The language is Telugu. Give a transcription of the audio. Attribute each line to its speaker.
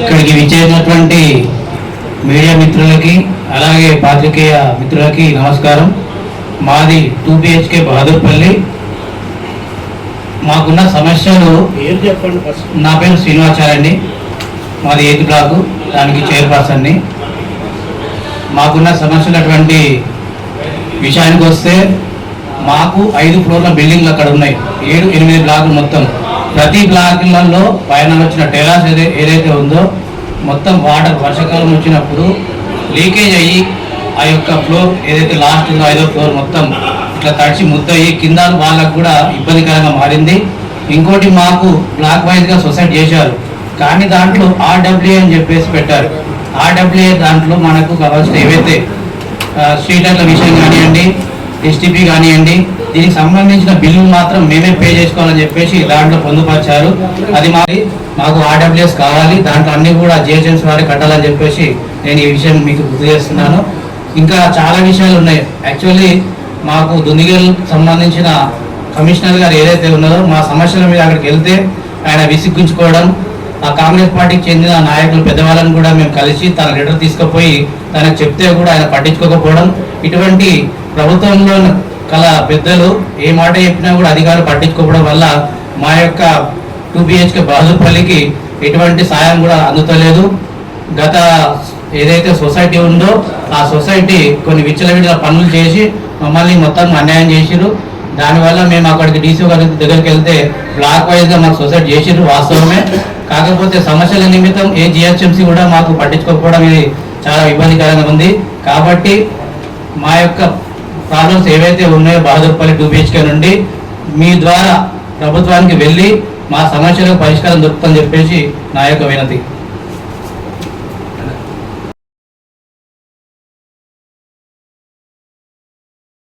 Speaker 1: ఇక్కడికి విచ్చేసినటువంటి మీడియా మిత్రులకి అలాగే పాత్రికేయ మిత్రులకి నమస్కారం. మాది 2 BHK బహదూర్పల్లి. మాకున్న సమస్యలు నా పేరు శ్రీనివాచార్య అండి. మాది 8th బ్లాకు, దానికి చైర్పర్సన్ని. మాకున్న సమస్యలు అటువంటి విషయానికి వస్తే మాకు 5 ఫ్లోర్ల బిల్డింగ్లు అక్కడ ఉన్నాయి. 7-8 బ్లాకులు మొత్తం. ప్రతి బ్లాకులలో పైన వచ్చిన టెరాస్ ఏదైతే ఉందో మొత్తం వాటర్ వర్షాకాలం వచ్చినప్పుడు లీకేజ్ అయ్యి ఆ యొక్క ఫ్లోర్ ఏదైతే లాస్ట్ ఉందో 5వ ఫ్లోర్ మొత్తం ఇట్లా తడిచి ముద్దయ్యి కింద వాళ్ళకు కూడా ఇబ్బందికరంగా మారింది. ఇంకోటి మాకు బ్లాక్ వైజ్గా సొసైటీ చేశారు, కానీ దాంట్లో RWA అని చెప్పేసి పెట్టారు. RWA దాంట్లో మనకు కావాల్సిన ఏవైతే స్ట్రీట్ల విషయం కానివ్వండి, STP కానివ్వండి, దీనికి సంబంధించిన బిల్లు మాత్రం మేమే పే చేసుకోవాలని చెప్పేసి దాంట్లో పొందుపరిచారు. అది మాకు RWAs కావాలి, దాంట్లో అన్ని కూడా GHMC వారికి కట్టాలని చెప్పేసి నేను ఈ విషయం మీకు గుర్తు చేస్తున్నాను. ఇంకా చాలా విషయాలు ఉన్నాయి. యాక్చువల్లీ మాకు దుందిగల్ సంబంధించిన కమిషనర్ గారు ఏదైతే ఉన్నారో మా సమస్యల మీద అక్కడికి వెళ్తే ఆయన విసిగ్గించుకోవడం, ఆ కాంగ్రెస్ పార్టీకి చెందిన నాయకులు పెద్దవాళ్ళని కూడా మేము కలిసి తన లెటర్ తీసుకుపోయి తనకు చెప్తే కూడా ఆయన పట్టించుకోకపోవడం, ఇటువంటి ప్రభుత్వంలో కల పెద్దలు ఏ మాట చెప్పినా కూడా అధికారులు పట్టించుకోవడం వల్ల మా యొక్క 2 BHK బహదూర్పల్లికి ఎటువంటి సాయం కూడా అందుతలేదు. గత ఏదైతే సొసైటీ ఉందో ఆ సొసైటీ కొన్ని విచ్చలవిడిగా పనులు చేసి మమ్మల్ని మొత్తం అన్యాయం చేసిరు. దానివల్ల మేము అక్కడికి DC గారి దగ్గరికి వెళ్తే బ్లాక్ వైజ్గా మాకు సొసైటీ చేసిరు, వాస్తవమే. కాకపోతే సమస్యల నిమిత్తం ఏ GHMC కూడా మాకు పట్టించుకోకపోవడం ఇది చాలా ఇబ్బందికరంగా ఉంది. కాబట్టి మా యొక్క ప్రాబ్లమ్స్ ఏవైతే ఉన్నాయో బహదూర్పల్లి 2 BHK నుండి మీ ద్వారా ప్రభుత్వానికి వెళ్ళి మా సమస్యలకు పరిష్కారం దొరుకుతుందని చెప్పేసి నా యొక్క వినతి.